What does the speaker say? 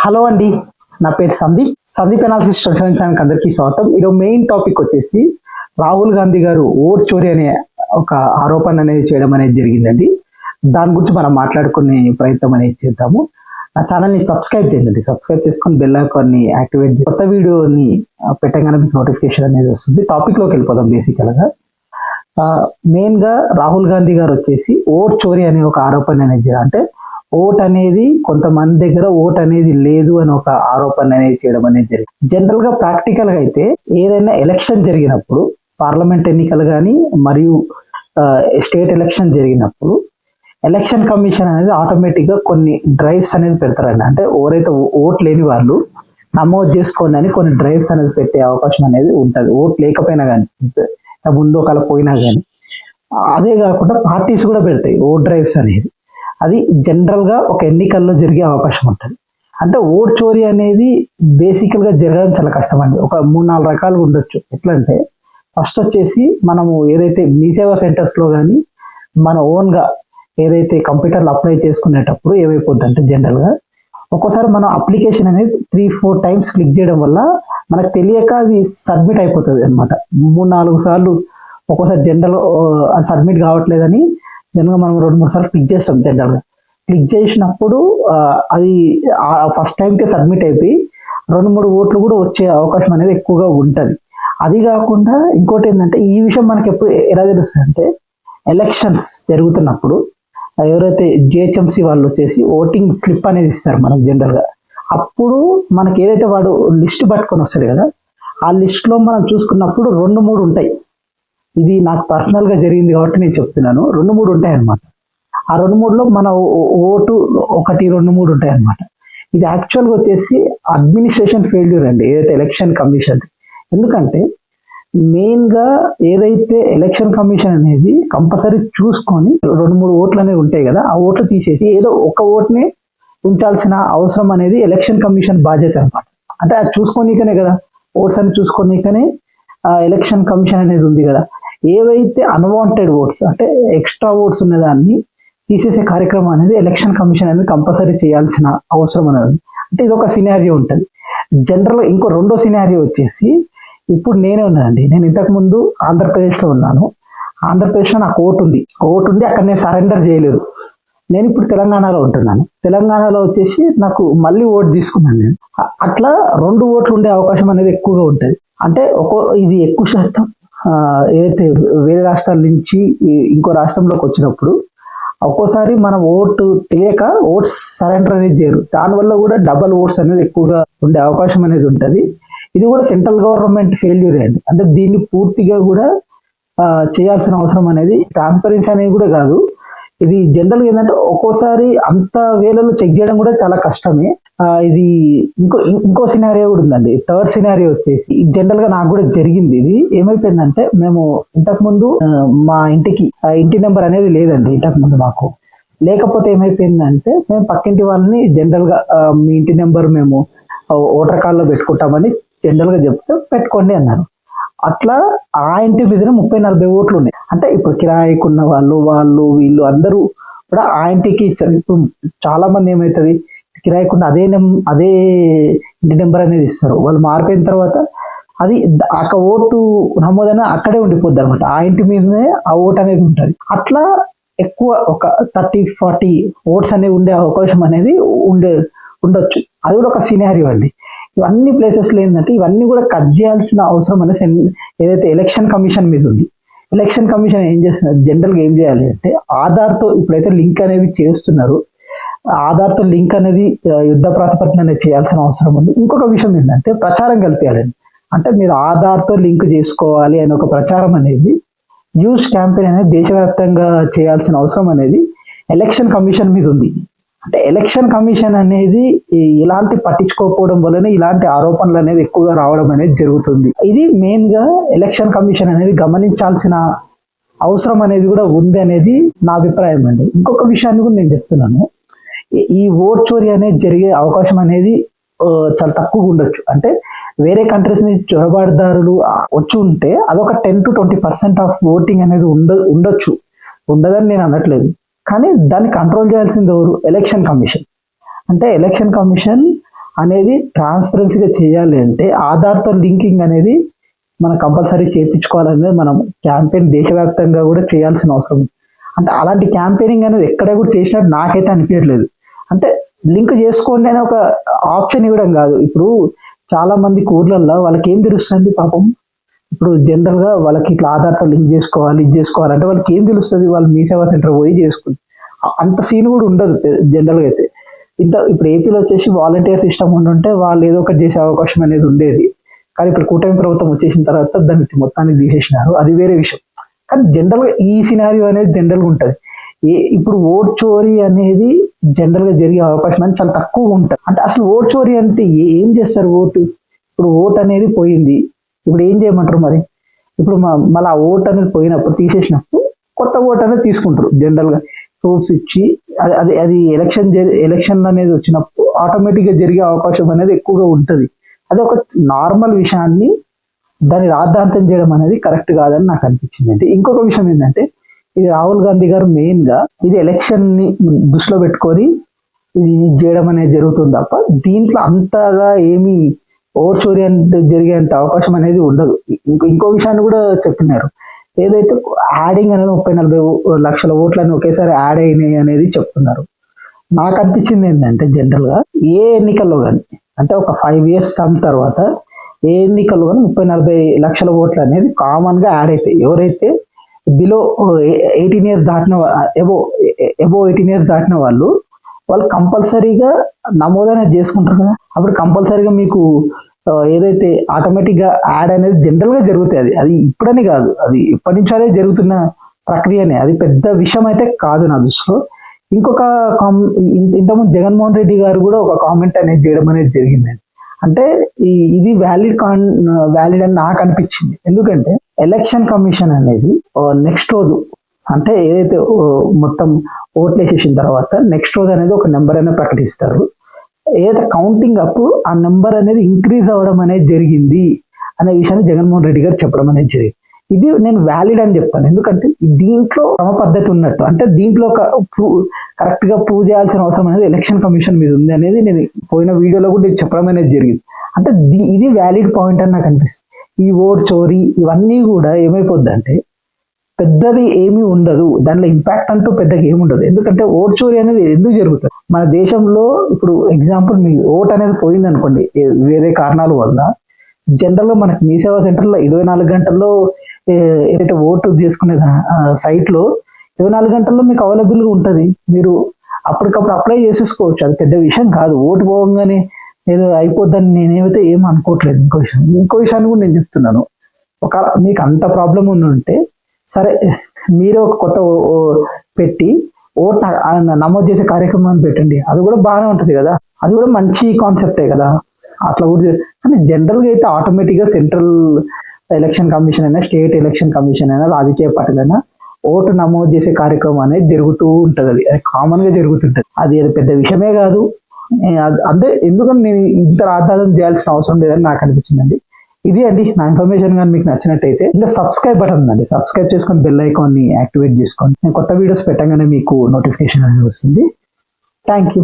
Hello అండి, నా పేరు సందీప్ అనాలిసిస్ ఛానల్కి అందరికీ స్వాగతం. ఈరోజు మెయిన్ టాపిక్ వచ్చేసి రాహుల్ గాంధీ గారు ఓట్ చోరీ అనే ఒక ఆరోపణ అనేది చేయడం అనేది జరిగిందండి. దాని గురించి మనం మాట్లాడుకునే ప్రయత్నం అనేది చేద్దాము. నా ఛానల్ని సబ్స్క్రైబ్ చేయండి, సబ్స్క్రైబ్ చేసుకొని బెల్ ఐకాన్ని యాక్టివేట్ చేసి కొత్త వీడియోని పెట్టగానే మీకు నోటిఫికేషన్ అనేది వస్తుంది. టాపిక్లోకి వెళ్ళిపోదాం. బేసికల్గా మెయిన్గా రాహుల్ గాంధీ గారు వచ్చేసి ఓట్ చోరీ అనే ఒక ఆరోపణ అనేది అంటే ఓట్ అనేది కొంతమంది దగ్గర ఓట్ అనేది లేదు అని ఒక ఆరోపణ అనేది చేయడం అనేది జరిగింది. జనరల్ గా ప్రాక్టికల్ గా అయితే ఏదైనా ఎలక్షన్ జరిగినప్పుడు పార్లమెంట్ ఎన్నికలు కానీ మరియు స్టేట్ ఎలక్షన్ జరిగినప్పుడు ఎలక్షన్ కమిషన్ అనేది ఆటోమేటిక్ గా కొన్ని డ్రైవ్స్ అనేది పెడతారండి. అంటే ఎవరైతే ఓట్ లేని వాళ్ళు నమోదు చేసుకోండి అని కొన్ని డ్రైవ్స్ అనేది పెట్టే అవకాశం అనేది ఉంటుంది. ఓట్ లేకపోయినా కానీ ముందు ఒకవేళ పోయినా కానీ. అదే కాకుండా పార్టీస్ కూడా పెడతాయి ఓట్ డ్రైవ్స్ అనేది. అది జనరల్గా ఒక ఎన్నికల్లో జరిగే అవకాశం ఉంటుంది. అంటే ఓట్ చోరీ అనేది బేసికల్గా జరగడం చాలా కష్టం అండి. ఒక 3-4 రకాలుగా ఉండొచ్చు. ఎట్లా అంటే ఫస్ట్ వచ్చేసి మనము ఏదైతే మీ సేవా సెంటర్స్లో కానీ మన ఓన్గా ఏదైతే కంప్యూటర్లో అప్లై చేసుకునేటప్పుడు ఏమైపోద్ది అంటే జనరల్గా ఒక్కోసారి మనం అప్లికేషన్ అనేది 3-4 టైమ్స్ క్లిక్ చేయడం వల్ల మనకు తెలియక అది సబ్మిట్ అయిపోతుంది అనమాట. 3-4 సార్లు ఒక్కోసారి జనరల్ అది సబ్మిట్ కావట్లేదని జనరల్గా మనం 2-3 సార్లు క్లిక్ చేస్తాం. జనరల్గా క్లిక్ చేసినప్పుడు అది ఫస్ట్ టైంకే సబ్మిట్ అయిపోయి 2-3 ఓట్లు కూడా వచ్చే అవకాశం అనేది ఎక్కువగా ఉంటుంది. అది కాకుండా ఇంకోటి ఏంటంటే ఈ విషయం మనకి ఎప్పుడు ఎలా తెలుస్తుంది అంటే ఎలక్షన్స్ జరుగుతున్నప్పుడు ఎవరైతే జిహెచ్ఎంసీ వాళ్ళు వచ్చేసి ఓటింగ్ స్లిప్ అనేది ఇస్తారు మనకు జనరల్గా. అప్పుడు మనకి ఏదైతే వాడు లిస్ట్ పట్టుకొని వస్తాడు కదా, ఆ లిస్ట్లో మనం చూసుకున్నప్పుడు 2-3 ఉంటాయి. ఇది నాకు పర్సనల్గా జరిగింది కాబట్టి నేను చెప్తున్నాను. 2-3 ఉంటాయి అన్నమాట. ఆ 2-3లో మన ఓటు 1-2-3 ఉంటాయి అన్నమాట. ఇది యాక్చువల్గా వచ్చేసి అడ్మినిస్ట్రేషన్ ఫెయిల్యూర్ అండి, ఏదైతే ఎలక్షన్ కమిషన్. ఎందుకంటే మెయిన్గా ఏదైతే ఎలక్షన్ కమిషన్ అనేది కంపల్సరీ చూసుకొని 2-3 ఓట్లు అనేవి ఉంటాయి కదా, ఆ ఓట్లు తీసేసి ఏదో ఒక ఓటుని ఉంచాల్సిన అవసరం అనేది ఎలక్షన్ కమిషన్ బాధ్యత అనమాట. అంటే అది చూసుకోనీకనే కదా, ఓట్స్ అని చూసుకోనీకనే ఎలక్షన్ కమిషన్ అనేది ఉంది కదా. ఏవైతే అన్వాంటెడ్ ఓట్స్ అంటే ఎక్స్ట్రా ఓట్స్ ఉన్నదాన్ని తీసేసే కార్యక్రమం అనేది ఎలక్షన్ కమిషన్ అనేది కంపల్సరీ చేయాల్సిన అవసరం అనేది. అంటే ఇది ఒక సినారియో ఉంటుంది. జనరల్గా ఇంకో రెండో సినారియో వచ్చేసి ఇప్పుడు నేనే ఉన్నానండి. నేను ఇంతకుముందు ఆంధ్రప్రదేశ్లో ఉన్నాను. ఆంధ్రప్రదేశ్లో నాకు ఓటు ఉండి అక్కడ నేను సరెండర్ చేయలేదు. నేను ఇప్పుడు తెలంగాణలో ఉంటున్నాను. తెలంగాణలో వచ్చేసి నాకు మళ్ళీ ఓటు తీసుకున్నాను నేను. అట్లా 2 ఓట్లు ఉండే అవకాశం అనేది ఎక్కువగా ఉంటుంది. అంటే ఇది ఎక్కువ శాతం ఏదైతే వేరే రాష్ట్రాల నుంచి ఇంకో రాష్ట్రంలోకి వచ్చినప్పుడు ఒక్కోసారి మనం ఓటు తెలియక ఓట్స్ సరెండర్ అనేది చేయరు. దానివల్ల కూడా డబల్ ఓట్స్ అనేది ఎక్కువగా ఉండే అవకాశం అనేది ఉంటుంది. ఇది కూడా సెంట్రల్ గవర్నమెంట్ ఫెయిల్యూర్ అండి. అంటే దీన్ని పూర్తిగా కూడా చేయాల్సిన అవసరం అనేది ట్రాన్స్పరెన్సీ అనేది కూడా కాదు. ఇది జనరల్గా ఏంటంటే ఒక్కోసారి అంత వేలలో చెక్ చేయడం కూడా చాలా కష్టమే. ఇది ఇంకో సినారియో కూడా ఉందండి. థర్డ్ సినారియో వచ్చేసి జనరల్గా నాకు కూడా జరిగింది. ఇది ఏమైపోయిందంటే మేము ఇంతకుముందు మా ఇంటి నెంబర్ అనేది లేదండి. ఇంతకుముందు మాకు లేకపోతే ఏమైపోయిందంటే మేము పక్కింటి వాళ్ళని జనరల్గా మీ ఇంటి నెంబర్ మేము ఓటర్ కార్డులో పెట్టుకుంటామని జనరల్గా చెప్తే పెట్టుకోండి అన్నారు. అట్లా ఆ ఇంటి మీద 30-40 ఓట్లు ఉన్నాయి. అంటే ఇప్పుడు కిరాయికున్న వాళ్ళు వీళ్ళు అందరూ కూడా ఆ ఇంటికి ఇచ్చారు. ఇప్పుడు చాలా మంది ఏమవుతుంది, కిరాయికున్న అదే ఇంటి నెంబర్ అనేది ఇస్తారు. వాళ్ళు మారిపోయిన తర్వాత అది ఓటు నమోదైనా అక్కడే ఉండిపోద్ది అనమాట. ఆ ఇంటి మీదనే ఆ ఓటు అనేది ఉంటుంది. అట్లా ఎక్కువ ఒక 30-40 ఓట్స్ అనేవి ఉండే అవకాశం అనేది ఉండొచ్చు. అది కూడా ఒక సినారియో అండి. ఇవన్నీ ప్లేసెస్లో ఏంటంటే ఇవన్నీ కూడా కట్ చేయాల్సిన అవసరం అనేది ఏదైతే ఎలక్షన్ కమిషన్ మీద ఉంది. ఎలక్షన్ కమిషన్ ఏం చేస్తున్నారు, జనరల్గా ఏం చేయాలి అంటే ఆధార్తో ఇప్పుడైతే లింక్ అనేది చేస్తున్నారు. ఆధార్తో లింక్ అనేది యుద్ధ ప్రాతిపదికన అనేది చేయాల్సిన అవసరం ఉంది. ఇంకొక విషయం ఏంటంటే ప్రచారం కలిపేయాలండి. అంటే మీరు ఆధార్తో లింక్ చేసుకోవాలి అనే ఒక ప్రచారం అనేది న్యూస్ క్యాంపెయిన్ అనేది దేశవ్యాప్తంగా చేయాల్సిన అవసరం అనేది ఎలక్షన్ కమిషన్ మీద ఉంది. అంటే ఎలక్షన్ కమిషన్ అనేది ఇలాంటి పట్టించుకోకపోవడం వల్లనే ఇలాంటి ఆరోపణలు అనేది ఎక్కువగా రావడం అనేది జరుగుతుంది. ఇది మెయిన్ గా ఎలక్షన్ కమిషన్ అనేది గమనించాల్సిన అవసరం అనేది కూడా ఉంది అనేది నా అభిప్రాయం అండి. ఇంకొక విషయాన్ని కూడా నేను చెప్తున్నాను. ఈ ఓట్ చోరీ అనేది జరిగే అవకాశం అనేది చాలా తక్కువగా ఉండొచ్చు. అంటే వేరే కంట్రీస్ నుంచి చొరబాటుదారులు వచ్చి ఉంటే అదొక 10-20% ఆఫ్ ఓటింగ్ అనేది ఉండొచ్చు. ఉండదని నేను అనట్లేదు. కానీ దాన్ని కంట్రోల్ చేయాల్సింది ఎవరు? Election commission. అంటే ఎలక్షన్ కమిషన్ అనేది ట్రాన్స్పరెన్సీగా చేయాలి అంటే ఆధార్తో లింకింగ్ అనేది మనం కంపల్సరీ చేయించుకోవాలనేది మనం క్యాంపెయిన్ దేశవ్యాప్తంగా కూడా చేయాల్సిన అవసరం ఉంది. అంటే అలాంటి క్యాంపెయినింగ్ అనేది ఎక్కడ కూడా చేసినట్టు నాకైతే అనిపించట్లేదు. అంటే లింక్ చేసుకోండి అనే ఒక ఆప్షన్ ఇవ్వడం కాదు. ఇప్పుడు చాలా మంది ఊర్లలో వాళ్ళకి ఏం తెలుస్తుంది పాపం. ఇప్పుడు జనరల్ గా వాళ్ళకి ఇట్లా ఆధార్తో లింక్ చేసుకోవాలి ఇది చేసుకోవాలంటే వాళ్ళకి ఏం తెలుస్తుంది, వాళ్ళు మీ సేవా సెంటర్ పోయి చేసుకుంది అంత సీన్ కూడా ఉండదు జనరల్ గా అయితే. ఇప్పుడు ఏపీలో వచ్చేసి వాలంటీర్ సిస్టమ్ ఉండుంటే వాళ్ళు ఏదో ఒకటి చేసే అవకాశం అనేది ఉండేది. కానీ ఇప్పుడు కూటమి ప్రభుత్వం వచ్చేసిన తర్వాత దాన్ని మొత్తానికి తీసేసినారు, అది వేరే విషయం. కానీ జనరల్ గా ఈ సినారియో అనేది జనరల్ గా ఉంటది. ఇప్పుడు ఓట్ చోరీ అనేది జనరల్ గా జరిగే అవకాశం అనేది చాలా తక్కువ ఉంటుంది. అంటే అసలు ఓట్ చోరీ అంటే ఏం చేస్తారు? ఓటు ఇప్పుడు ఓట్ అనేది పోయింది, ఇప్పుడు ఏం చేయమంటారు మరి? ఇప్పుడు మళ్ళీ ఆ ఓట్ అనేది పోయినప్పుడు తీసేసినప్పుడు కొత్త ఓట్ అనేది తీసుకుంటారు. జనరల్ గా ప్రూఫ్స్ ఇచ్చి అది ఎలక్షన్ అనేది వచ్చినప్పుడు ఆటోమేటిక్ గా జరిగే అవకాశం అనేది ఎక్కువగా ఉంటుంది. అది ఒక నార్మల్ విషయాన్ని దాన్ని రాద్ధాంతం చేయడం అనేది కరెక్ట్ కాదని నాకు అనిపించింది. అంటే ఇంకొక విషయం ఏంటంటే, ఇది రాహుల్ గాంధీ గారు మెయిన్ గా ఇది ఎలక్షన్ ని దృష్టిలో పెట్టుకొని ఇది చేయడం అనేది జరుగుతుంది తప్ప దీంట్లో అంతగా ఏమి ఓట్ చోరీ అంటే జరిగేంత అవకాశం అనేది ఉండదు. ఇంకో విషయాన్ని కూడా చెప్పినారు, ఏదైతే యాడింగ్ అనేది 30-40 లక్షల ఓట్లని ఒకేసారి యాడ్ అయినాయి అనేది చెప్తున్నారు. నాకు అనిపించింది ఏంటంటే జనరల్ గా ఏ ఎన్నికల్లో కానీ అంటే ఒక 5 years టర్మ్ తర్వాత ఏ ఎన్నికల్లో కానీ 30-40 లక్షల ఓట్లు అనేది కామన్ గా యాడ్ అవుతాయి. ఎవరైతే బిలో 18 years దాటిన ఎబో 18 years దాటిన వాళ్ళు కంపల్సరీగా నమోదు అనేది చేసుకుంటారు కదా. అప్పుడు కంపల్సరీగా మీకు ఏదైతే ఆటోమేటిక్ గా యాడ్ అనేది జనరల్ గా జరుగుతాయి. అది ఇప్పుడని కాదు, అది ఎప్పటి నుంచో అనేది జరుగుతున్న ప్రక్రియనే. అది పెద్ద విషయం అయితే కాదు నా దృష్టిలో. ఇంకొక ఇంతకుముందు జగన్మోహన్ రెడ్డి గారు కూడా ఒక కామెంట్ అనేది చేయడం అనేది జరిగింది. అంటే ఇది వ్యాలిడ్ అని నాకు అనిపించింది. ఎందుకంటే ఎలక్షన్ కమిషన్ అనేది నెక్స్ట్ రోజు అంటే ఏదైతే మొత్తం ఓట్లు వేసేసిన తర్వాత నెక్స్ట్ రోజు అనేది ఒక నెంబర్ అనేది ప్రకటిస్తారు. ఏదైతే కౌంటింగ్ అప్పుడు ఆ నెంబర్ అనేది ఇంక్రీజ్ అవ్వడం అనేది జరిగింది అనే విషయాన్ని జగన్మోహన్ రెడ్డి గారు చెప్పడం అనేది జరిగింది. ఇది నేను వ్యాలిడ్ అని చెప్తాను. ఎందుకంటే దీంట్లో క్రమ పద్ధతి ఉన్నట్టు, అంటే దీంట్లో కరెక్ట్ గా ప్రూవ్ చేయాల్సిన అవసరం అనేది ఎలక్షన్ కమిషన్ మీద ఉంది అనేది నేను పోయిన వీడియోలో కూడా చెప్పడం అనేది జరిగింది. అంటే ఇది వ్యాలిడ్ పాయింట్ అని నాకు అనిపిస్తుంది. ఈ ఓట్ చోరీ ఇవన్నీ కూడా ఏమైపోద్ది అంటే పెద్దది ఏమీ ఉండదు, దానిలో ఇంపాక్ట్ అంటూ పెద్దగా ఏమి ఉండదు. ఎందుకంటే ఓట్ చోరీ అనేది ఎందుకు జరుగుతుంది మన దేశంలో? ఇప్పుడు ఎగ్జాంపుల్ మీ ఓట్ అనేది పోయింది అనుకోండి వేరే కారణాల వల్ల, జనరల్ గా మనకి మీ సేవా సెంటర్లో 24 గంటల్లో ఏదైతే ఓటు తీసుకునే సైట్ లో 24 గంటల్లో మీకు అవైలబుల్ గా ఉంటుంది. మీరు అప్పటికప్పుడు అప్లై చేసేసుకోవచ్చు. అది పెద్ద విషయం కాదు. ఓటు పోగానే ఏదో అయిపోద్దని నేనేమైతే ఏం అనుకోవట్లేదు. ఇంకో విషయాన్ని కూడా నేను చెప్తున్నాను. ఒకవేళ మీకు అంత ప్రాబ్లం ఉంటే సరే మీరే ఒక కొత్త పెట్టి ఓట్ నమోదు చేసే కార్యక్రమాన్ని పెట్టండి, అది కూడా బాగానే ఉంటుంది కదా. అది కూడా మంచి కాన్సెప్టే కదా. అట్లా కూడా కానీ జనరల్ గా అయితే ఆటోమేటిక్ గా సెంట్రల్ ఎలక్షన్ కమిషన్ అయినా స్టేట్ ఎలక్షన్ కమిషన్ అయినా రాజకీయ పార్టీలైనా ఓటు నమోదు చేసే కార్యక్రమం అనేది జరుగుతూ ఉంటది. అది కామన్ గా జరుగుతుంటది. అది పెద్ద విషయమే కాదు. అంటే ఎందుకంటే నేను ఇంత రాద్ధాంతం చేయాల్సిన అవసరం లేదని నాకు అనిపించిందండి. ఇది అండి నా ఇన్ఫర్మేషన్. కానీ మీకు నచ్చినట్టయితే ఇంకా సబ్స్క్రైబ్ బటన్ ఉందండి, సబ్స్క్రైబ్ చేసుకొని బెల్ ఐకాన్ ని యాక్టివేట్ చేసుకోండి. నేను కొత్త వీడియోస్ పెట్టగానే మీకు నోటిఫికేషన్ అనేది వస్తుంది. Thank you.